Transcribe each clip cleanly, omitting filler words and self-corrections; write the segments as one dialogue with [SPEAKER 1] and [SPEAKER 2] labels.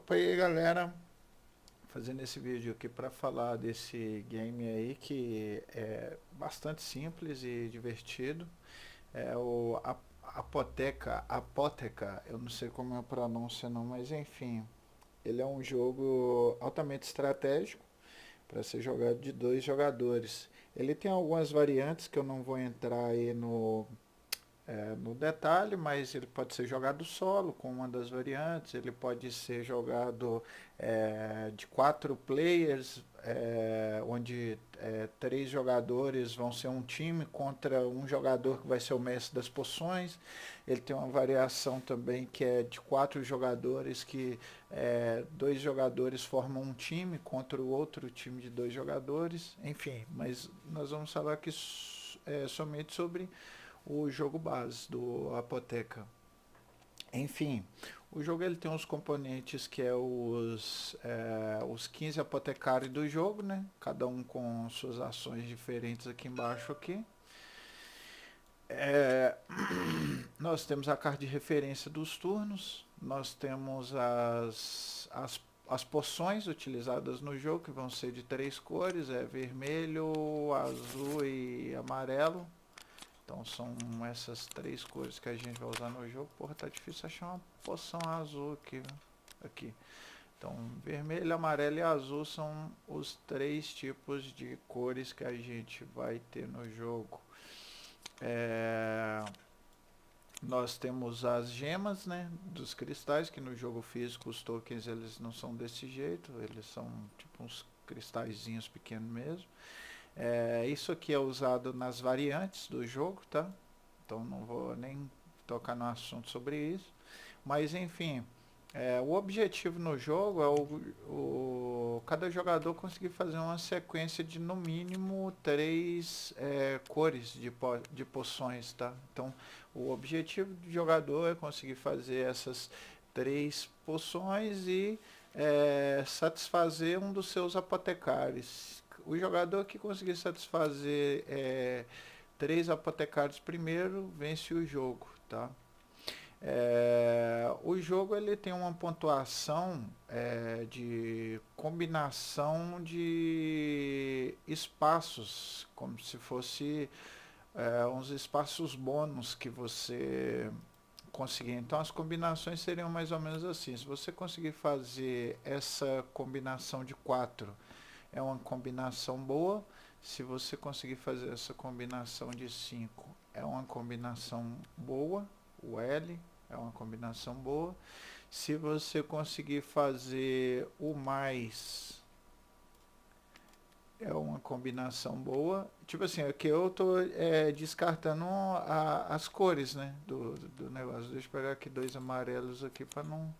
[SPEAKER 1] Opa aí galera, fazendo esse vídeo aqui para falar desse game aí que é bastante simples e divertido. É o Apoteca, eu não sei como é a pronúncia não, mas enfim, ele é um jogo altamente estratégico para ser jogado de dois jogadores. Ele tem algumas variantes que eu não vou entrar aí no detalhe, mas ele pode ser jogado solo com uma das variantes, ele pode ser jogado de quatro players, onde três jogadores vão ser um time contra um jogador que vai ser o mestre das poções. Ele tem uma variação também que é de quatro jogadores, que dois jogadores formam um time contra o outro time de dois jogadores. Enfim, mas nós vamos falar aqui somente sobre o jogo base do Apoteca. Enfim, o jogo ele tem uns componentes que é os 15 apotecários do jogo, né? Cada um com suas ações diferentes aqui embaixo aqui. É, nós temos a carta de referência dos turnos, nós temos as poções utilizadas no jogo, que vão ser de três cores, vermelho, azul e amarelo. Então são essas três cores que a gente vai usar no jogo. Porra, tá difícil achar uma poção azul aqui, viu? Aqui. Então, vermelho, amarelo e azul são os três tipos de cores que a gente vai ter no jogo. Nós temos as gemas, né, dos cristais, que no jogo físico os tokens eles não são desse jeito, eles são tipo uns cristalzinhos pequenos mesmo. Isso aqui é usado nas variantes do jogo, tá? Então não vou nem tocar no assunto sobre isso. Mas enfim, o objetivo no jogo é cada jogador conseguir fazer uma sequência de no mínimo três cores de poções, tá? Então o objetivo do jogador é conseguir fazer essas três poções e satisfazer um dos seus apotecários. O jogador que conseguir satisfazer três apotecários primeiro vence o jogo, tá? O jogo ele tem uma pontuação de combinação de espaços, como se fosse uns espaços bônus que você conseguir. Então as combinações seriam mais ou menos assim. Se você conseguir fazer essa combinação de quatro, é uma combinação boa. Se você conseguir fazer essa combinação de 5, é uma combinação boa. O L é uma combinação boa. Se você conseguir fazer o mais, é uma combinação boa. Tipo assim, aqui eu tô descartando as cores, né, do negócio. Deixa eu pegar aqui dois amarelos aqui para não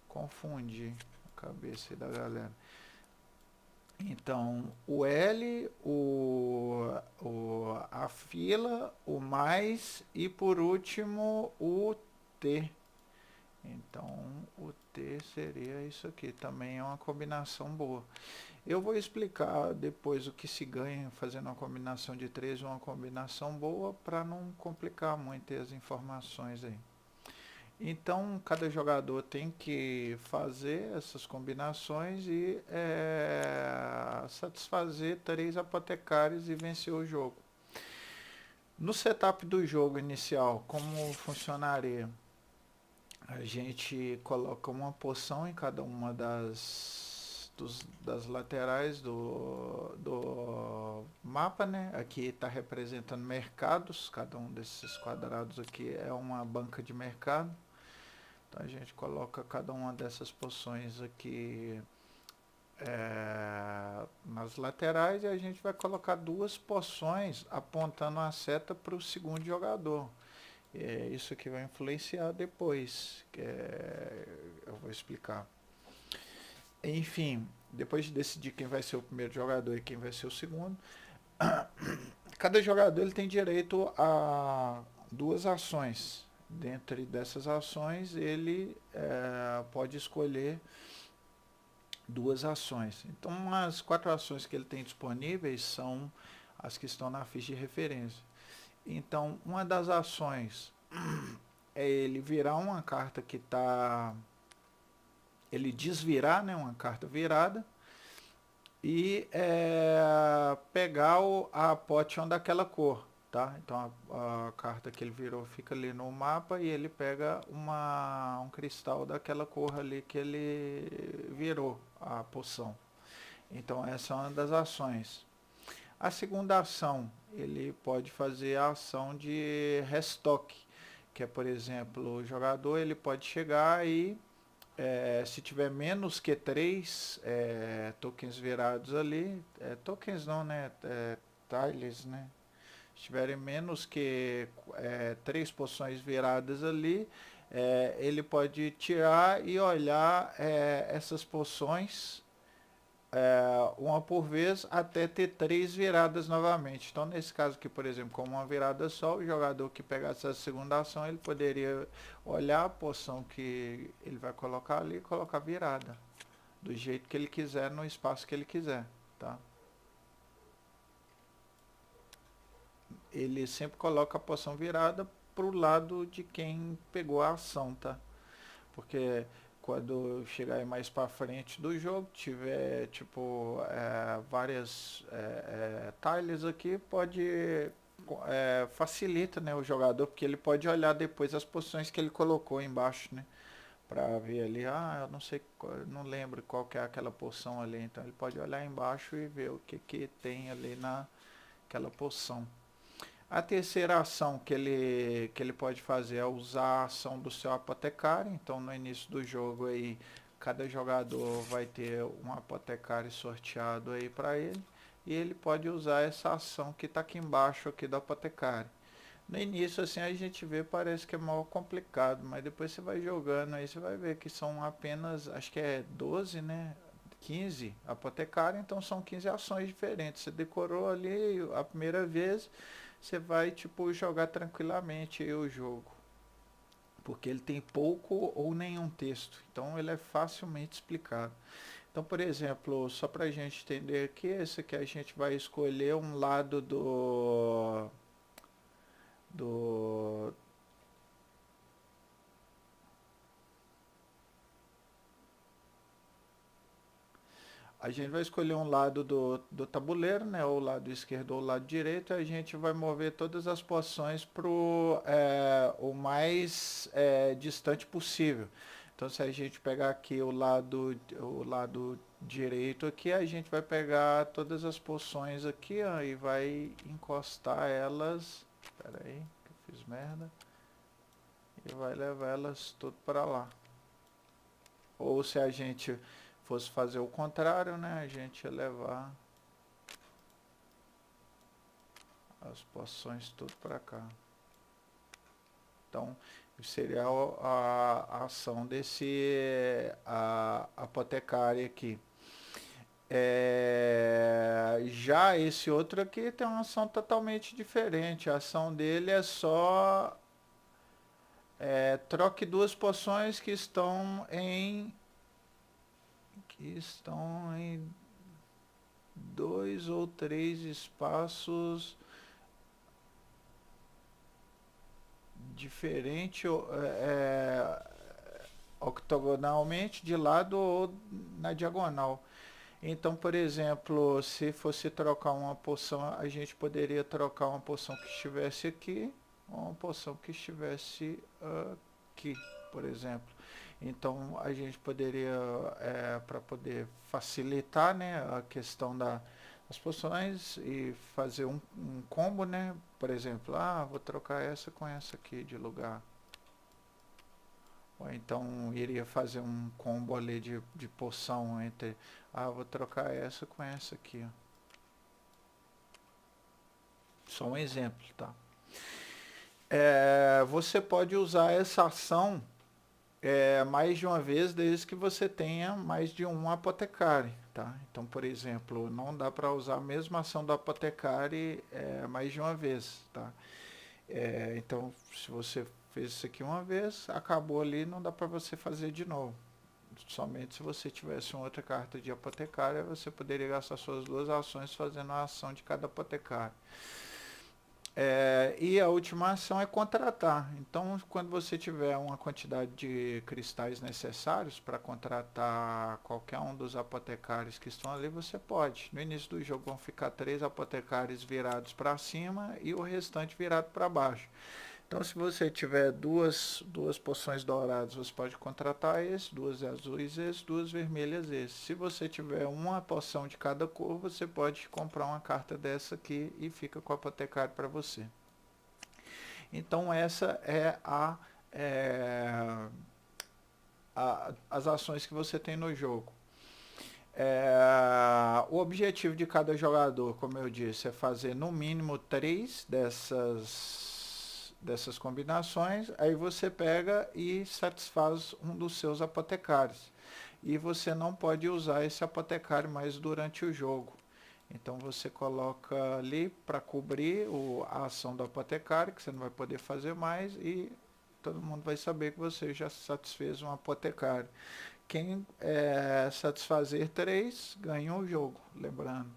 [SPEAKER 1] confundir a cabeça da galera. Então, o L, a fila, o mais e por último o T. Então, o T seria isso aqui, também é uma combinação boa. Eu vou explicar depois o que se ganha fazendo uma combinação de três, uma combinação boa, para não complicar muito as informações aí. Então, cada jogador tem que fazer essas combinações e satisfazer três apotecários e vencer o jogo. No setup do jogo inicial, como funcionaria? A gente coloca uma poção em cada uma das laterais do mapa, né? Aqui está representando mercados, cada um desses quadrados aqui é uma banca de mercado. Então a gente coloca cada uma dessas poções aqui nas laterais, e a gente vai colocar duas poções apontando a seta para o segundo jogador. Isso aqui vai influenciar depois, eu vou explicar. Enfim, depois de decidir quem vai ser o primeiro jogador e quem vai ser o segundo, cada jogador ele tem direito a duas ações. Dentre dessas ações, ele pode escolher duas ações. Então, as quatro ações que ele tem disponíveis são as que estão na ficha de referência. Então, uma das ações é ele virar uma carta que está ele desvirar, né, uma carta virada, e pegar a potion daquela cor, tá? Então a carta que ele virou fica ali no mapa e ele pega um cristal daquela cor ali que ele virou a poção. Então essa é uma das ações. A segunda ação, ele pode fazer a ação de restock, que é, por exemplo, o jogador ele pode chegar e se tiver menos que 3 tokens virados ali, tokens não, né? Tiles, né? Se tiverem menos que 3 poções viradas ali, ele pode tirar e olhar essas poções uma por vez até ter 3 viradas novamente. Então, nesse caso aqui, por exemplo, com uma virada só, o jogador que pegasse a segunda ação, ele poderia olhar a poção que ele vai colocar ali e colocar virada, do jeito que ele quiser, no espaço que ele quiser, tá? Ele sempre coloca a poção virada pro lado de quem pegou a ação, tá? Porque quando chegar aí mais para frente do jogo, tiver tipo várias tiles aqui, pode facilita, né, o jogador, porque ele pode olhar depois as posições que ele colocou embaixo, né, para ver ali, eu não sei, não lembro qual que é aquela poção ali, então ele pode olhar embaixo e ver o que tem ali naquela poção. A terceira ação que ele pode fazer é usar a ação do seu apotecário. Então, no início do jogo aí, cada jogador vai ter um apotecário sorteado aí para ele. E ele pode usar essa ação que está aqui embaixo aqui do apotecário. No início, assim, a gente vê, parece que é mal complicado, mas depois você vai jogando aí, você vai ver que são apenas, acho que é 12, né? 15 apotecário, então são 15 ações diferentes. Você decorou ali a primeira vez, você vai tipo jogar tranquilamente aí o jogo, porque ele tem pouco ou nenhum texto, então ele é facilmente explicado. Então, por exemplo, só para a gente entender aqui, esse aqui a gente vai escolher um lado do a gente vai escolher um lado do tabuleiro, né? Ou o lado esquerdo ou o lado direito. E a gente vai mover todas as poções para o mais distante possível. Então, se a gente pegar aqui o lado direito aqui, a gente vai pegar todas as poções aqui, ó, e vai encostar elas. Espera aí, que eu fiz merda. E vai levar elas tudo para lá. Ou se a gente fosse fazer o contrário, né? A gente ia levar as poções tudo para cá. Então, seria a ação desse apotecário aqui. Já esse outro aqui tem uma ação totalmente diferente. A ação dele é só troque 2 poções que estão em 2 ou 3 espaços diferentes, octogonalmente de lado ou na diagonal. Então, por exemplo, se fosse trocar uma poção, a gente poderia trocar uma poção que estivesse aqui, ou uma poção que estivesse aqui, por exemplo. Então, a gente poderia, para poder facilitar, né, a questão das poções e fazer um combo, né? Por exemplo, vou trocar essa com essa aqui de lugar. Ou então iria fazer um combo ali de poção entre, vou trocar essa com essa aqui, ó. Só um exemplo, tá? Você pode usar essa ação mais de uma vez, desde que você tenha mais de um apotecário, tá? Então, por exemplo, não dá para usar a mesma ação do apotecário mais de uma vez, tá? Então, se você fez isso aqui uma vez, acabou ali, não dá para você fazer de novo. Somente se você tivesse uma outra carta de apotecária, você poderia gastar suas 2 ações fazendo a ação de cada apotecário. E a última ação é contratar. Então, quando você tiver uma quantidade de cristais necessários para contratar qualquer um dos apotecários que estão ali, você pode. No início do jogo vão ficar 3 apotecários virados para cima e o restante virado para baixo. Então, se você tiver duas poções douradas, você pode contratar esse, 2 azuis esse, 2 vermelhas esse. Se você tiver uma poção de cada cor, você pode comprar uma carta dessa aqui e fica com o apotecário para você. Então, essa é as ações que você tem no jogo. O objetivo de cada jogador, como eu disse, é fazer no mínimo 3 dessas combinações. Aí você pega e satisfaz um dos seus apotecários. E você não pode usar esse apotecário mais durante o jogo. Então você coloca ali para cobrir a ação do apotecário, que você não vai poder fazer mais, e todo mundo vai saber que você já satisfez um apotecário. Quem satisfazer 3 ganha o jogo, lembrando.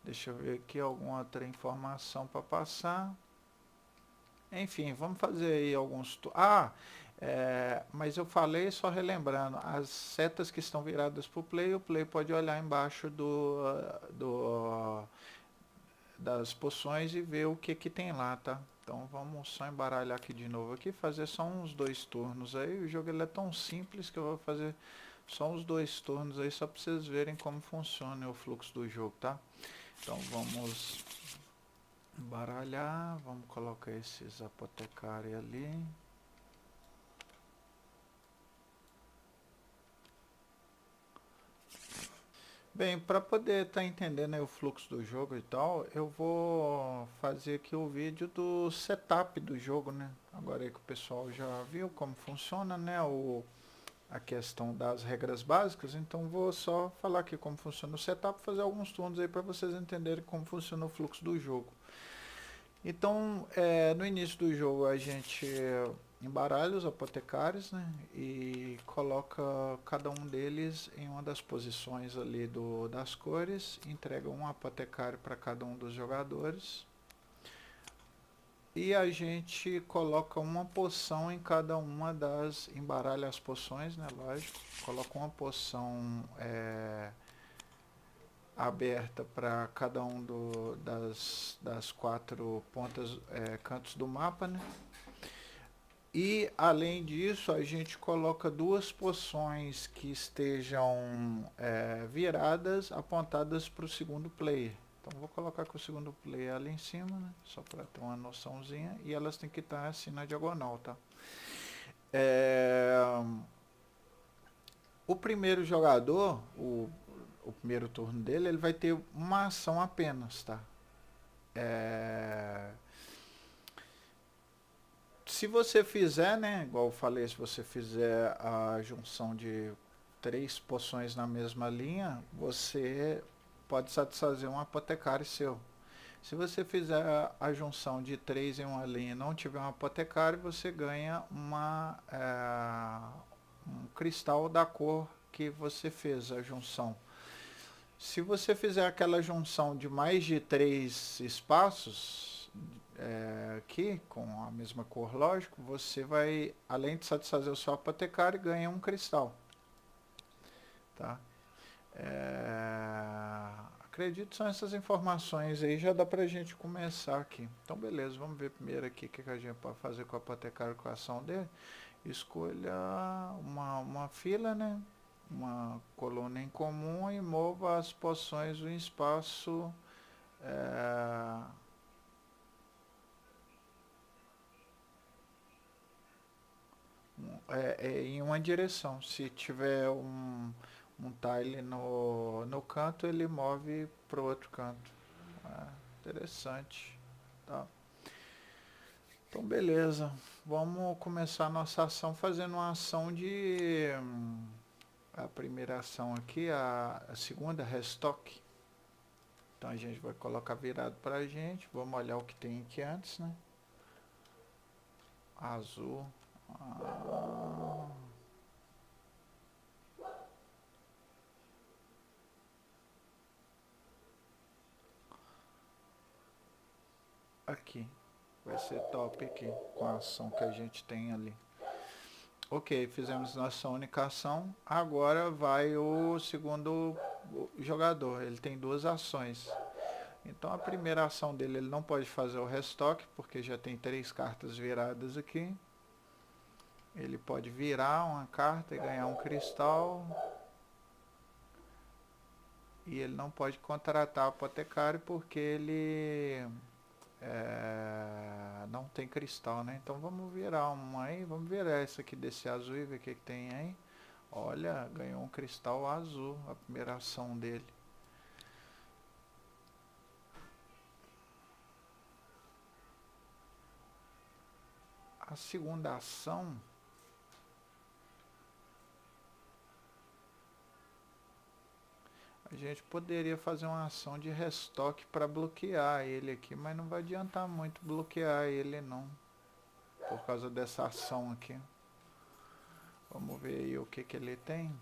[SPEAKER 1] Deixa eu ver aqui alguma outra informação para passar. Enfim, vamos fazer aí alguns... mas eu falei só relembrando, as setas que estão viradas para o play pode olhar embaixo das poções e ver o que tem lá, tá? Então vamos só embaralhar aqui de novo aqui, fazer só uns 2 turnos aí. O jogo ele é tão simples que eu vou fazer só uns 2 turnos aí, só para vocês verem como funciona o fluxo do jogo, tá? Então vamos embaralhar, vamos colocar esses apotecários ali. Bem, para poder estar entendendo aí o fluxo do jogo e tal, eu vou fazer aqui o vídeo do setup do jogo, né? Agora aí que o pessoal já viu como funciona, né? A questão das regras básicas, então vou só falar aqui como funciona o setup, fazer alguns turnos aí para vocês entenderem como funciona o fluxo do jogo. Então, no início do jogo a gente embaralha os apotecários, né, e coloca cada um deles em uma das posições ali das cores, entrega um apotecário para cada um dos jogadores. E a gente coloca uma poção em cada uma embaralha as poções, né, lógico. Coloca uma poção aberta para cada um das 4 pontas, cantos do mapa, né? E além disso a gente coloca 2 poções que estejam viradas, apontadas para o segundo player. Então vou colocar com o segundo player ali em cima, né? Só para ter uma noçãozinha, e elas têm que estar assim na diagonal, tá? O primeiro jogador, o primeiro turno dele, ele vai ter uma ação apenas, tá? Se você fizer, né, igual eu falei, se você fizer a junção de 3 poções na mesma linha, você pode satisfazer um apotecário seu. Se você fizer a junção de 3 em uma linha e não tiver um apotecário, você ganha um cristal da cor que você fez a junção. Se você fizer aquela junção de mais de 3 espaços aqui, com a mesma cor, lógico, você vai, além de satisfazer o seu apotecário, ganha um cristal. Tá? Acredito que são essas informações aí, já dá pra gente começar aqui. Então beleza, vamos ver primeiro aqui o que a gente pode fazer com o apotecário, com a ação dele. Escolha uma fila, né? Uma coluna em comum e mova as poções no espaço em uma direção. Se tiver um tile no canto, ele move para o outro canto. Interessante. Tá? Então beleza, vamos começar a nossa ação fazendo uma ação de... a primeira ação aqui, a segunda, restock. Então a gente vai colocar virado para a gente, vamos olhar o que tem aqui antes, né? Azul. aqui. Vai ser top aqui, com a ação que a gente tem ali. Ok, fizemos nossa única ação. Agora vai o segundo jogador. Ele tem duas ações. Então a primeira ação dele, ele não pode fazer o restock, porque já tem 3 cartas viradas aqui. Ele pode virar uma carta e ganhar um cristal. E ele não pode contratar o apotecário porque ele não tem cristal, né? Então vamos virar uma aí, vamos virar essa aqui desse azul e ver o que tem aí. Olha, ganhou um cristal azul, a primeira ação dele. A segunda ação, a gente poderia fazer uma ação de restock para bloquear ele aqui, mas não vai adiantar muito bloquear ele não, por causa dessa ação aqui. Vamos ver aí o que que ele tem.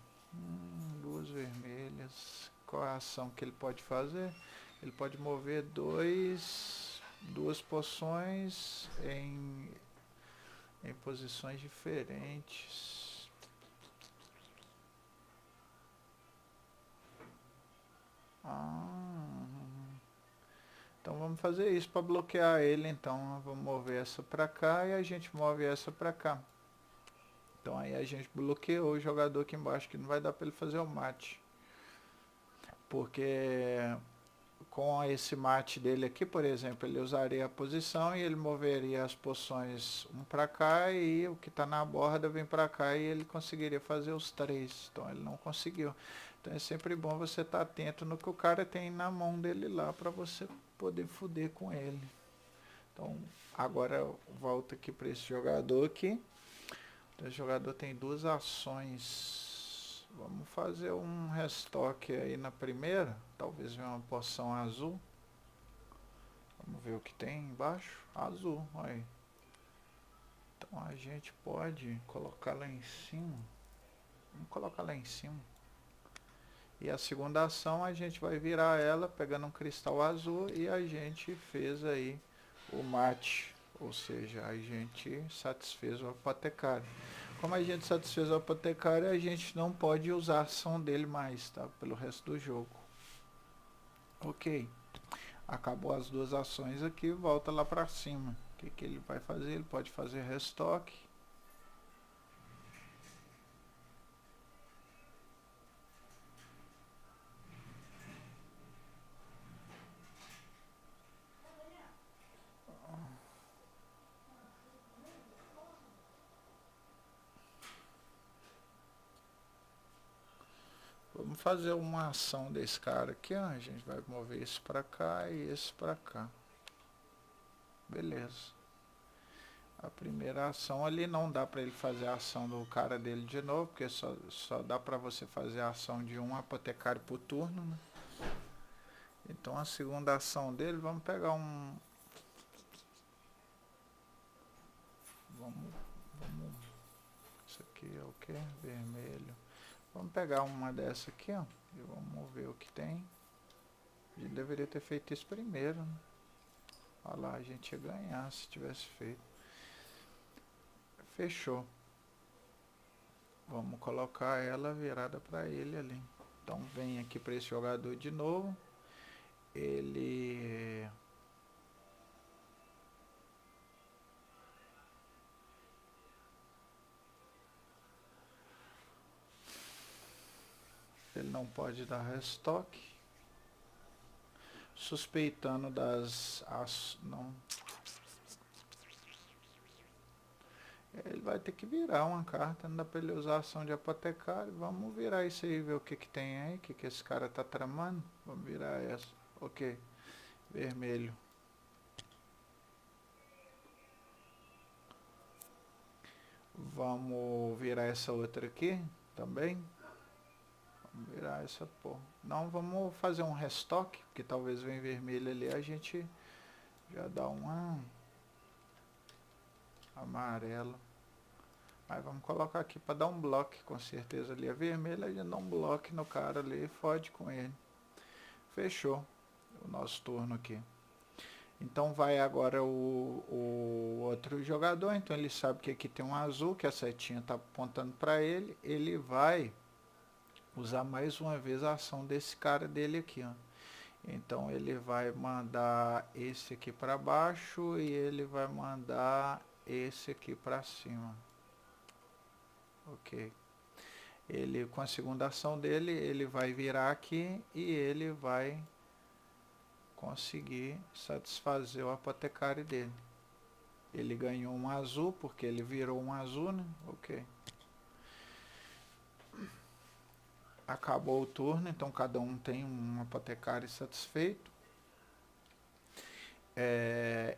[SPEAKER 1] Duas vermelhas. Qual é a ação que ele pode fazer? Ele pode mover duas poções em posições diferentes. Então vamos fazer isso para bloquear ele. Então vamos mover essa para cá e a gente move essa para cá. Então aí a gente bloqueou o jogador aqui embaixo, que não vai dar para ele fazer o mate. Porque com esse mate dele aqui, por exemplo, ele usaria a posição e ele moveria as poções um para cá e o que está na borda vem para cá e ele conseguiria fazer os 3. Então ele não conseguiu. Então é sempre bom você estar atento no que o cara tem na mão dele lá para você poder foder com ele. Então agora eu volto aqui para esse jogador aqui. Esse jogador tem duas ações. Vamos fazer um restock aí na primeira. Talvez venha uma poção azul. Vamos ver o que tem embaixo. Azul, aí. Então a gente pode colocar lá em cima. Vamos colocar lá em cima. E a segunda ação a gente vai virar ela pegando um cristal azul e a gente fez aí o mate. Ou seja, a gente satisfez o apotecário. Como a gente satisfez o apotecário, a gente não pode usar a ação dele mais, tá? Pelo resto do jogo. Ok. Acabou as duas ações aqui, volta lá pra cima. O que que ele vai fazer? Ele pode fazer restock. Vamos fazer uma ação desse cara aqui, ó. A gente vai mover esse pra cá e esse pra cá. Beleza. A primeira ação ali não dá pra ele fazer a ação do cara dele de novo, porque só dá pra você fazer a ação de um apotecário por turno, né? Então a segunda ação dele, vamos pegar um... Vamos... Isso aqui é o que? Vermelho. Vamos pegar uma dessa aqui, ó. E vamos ver o que tem. A gente deveria ter feito isso primeiro, né? Olha lá, a gente ia ganhar se tivesse feito. Fechou. Vamos colocar ela virada para ele ali. Então vem aqui para esse jogador de novo. Ele não pode dar restock. Suspeitando não. Ele vai ter que virar uma carta, não dá pra ele usar a ação de apotecário. Vamos virar isso aí, ver o que que tem aí, o que que esse cara tá tramando. Vamos virar essa. Ok. Vermelho. Vamos virar essa outra aqui também. Vamos virar essa porra. Não, vamos fazer um restock, porque talvez venha vermelho ali, a gente já dá uma amarelo. Aí vamos colocar aqui para dar um bloco, com certeza ali é vermelho, a gente dá um bloco no cara ali e fode com ele. Fechou o nosso turno aqui. Então vai agora o outro jogador, então ele sabe que aqui tem um azul, que a setinha está apontando para ele, ele vai usar mais uma vez a ação desse cara dele aqui, ó. Então ele vai mandar esse aqui para baixo e ele vai mandar esse aqui para cima. Ok. Ele, com a segunda ação dele, ele vai virar aqui e ele vai conseguir satisfazer o apotecário dele. Ele ganhou um azul porque ele virou um azul, né? Ok. Acabou o turno, então cada um tem um apotecário satisfeito.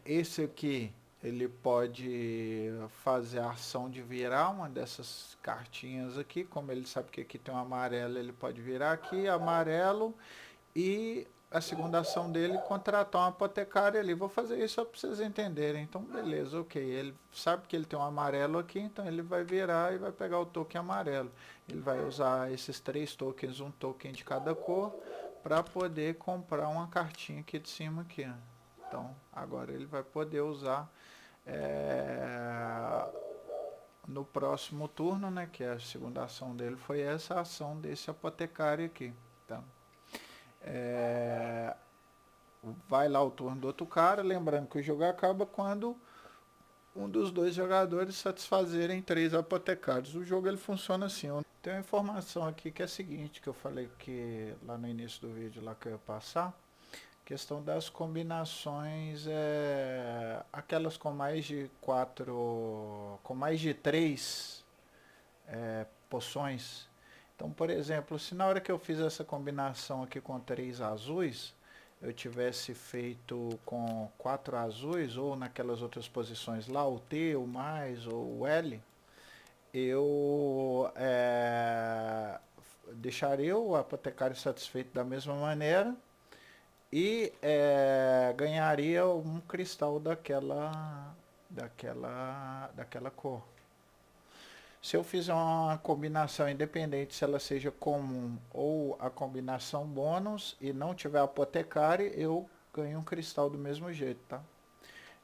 [SPEAKER 1] Esse aqui, ele pode fazer a ação de virar uma dessas cartinhas aqui. Como ele sabe que aqui tem um amarelo, ele pode virar aqui, amarelo. E a segunda ação dele, contratar um apotecário ali. Vou fazer isso só para vocês entenderem. Então, beleza, ok. Ele sabe que ele tem um amarelo aqui, então ele vai virar e vai pegar o token amarelo. Ele vai usar esses 3 tokens, um token de cada cor, para poder comprar uma cartinha aqui de cima aqui. Então, agora ele vai poder usar no próximo turno, né? Que a segunda ação dele foi essa ação desse apotecário aqui. Tá? Vai lá o turno do outro cara, lembrando que o jogo acaba quando um dos dois jogadores satisfazerem 3 apotecários. O jogo ele funciona assim. Tem uma informação aqui que é a seguinte, que eu falei que lá no início do vídeo lá que eu ia passar, questão das combinações, aquelas com mais de 4, com mais de 3 poções. Então, por exemplo, se na hora que eu fiz essa combinação aqui com 3 azuis, eu tivesse feito com 4 azuis, ou naquelas outras posições lá, o T, o mais, ou o L, eu deixaria o apotecário satisfeito da mesma maneira e ganharia um cristal daquela cor. Se eu fizer uma combinação independente, se ela seja comum ou a combinação bônus e não tiver apotecário, eu ganho um cristal do mesmo jeito, tá?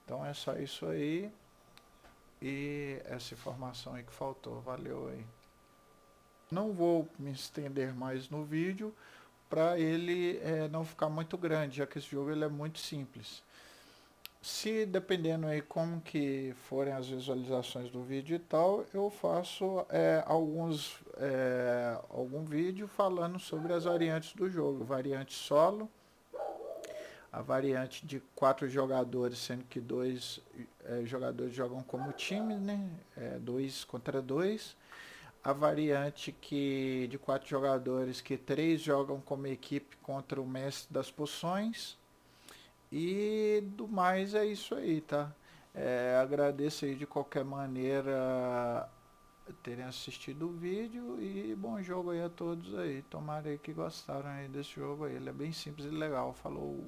[SPEAKER 1] Então é só isso aí e essa informação aí que faltou. Valeu aí. Não vou me estender mais no vídeo para ele não ficar muito grande, já que esse jogo ele é muito simples. Se dependendo aí como que forem as visualizações do vídeo e tal, eu faço algum vídeo falando sobre as variantes do jogo. Variante solo, a variante de 4 jogadores, sendo que 2 jogadores jogam como time, né? 2 contra 2. A variante de 4 jogadores, que 3 jogam como equipe contra o mestre das poções. E do mais é isso aí, tá? Agradeço aí de qualquer maneira terem assistido o vídeo e bom jogo aí a todos aí. Tomara aí que gostaram aí desse jogo aí. Ele é bem simples e legal. Falou!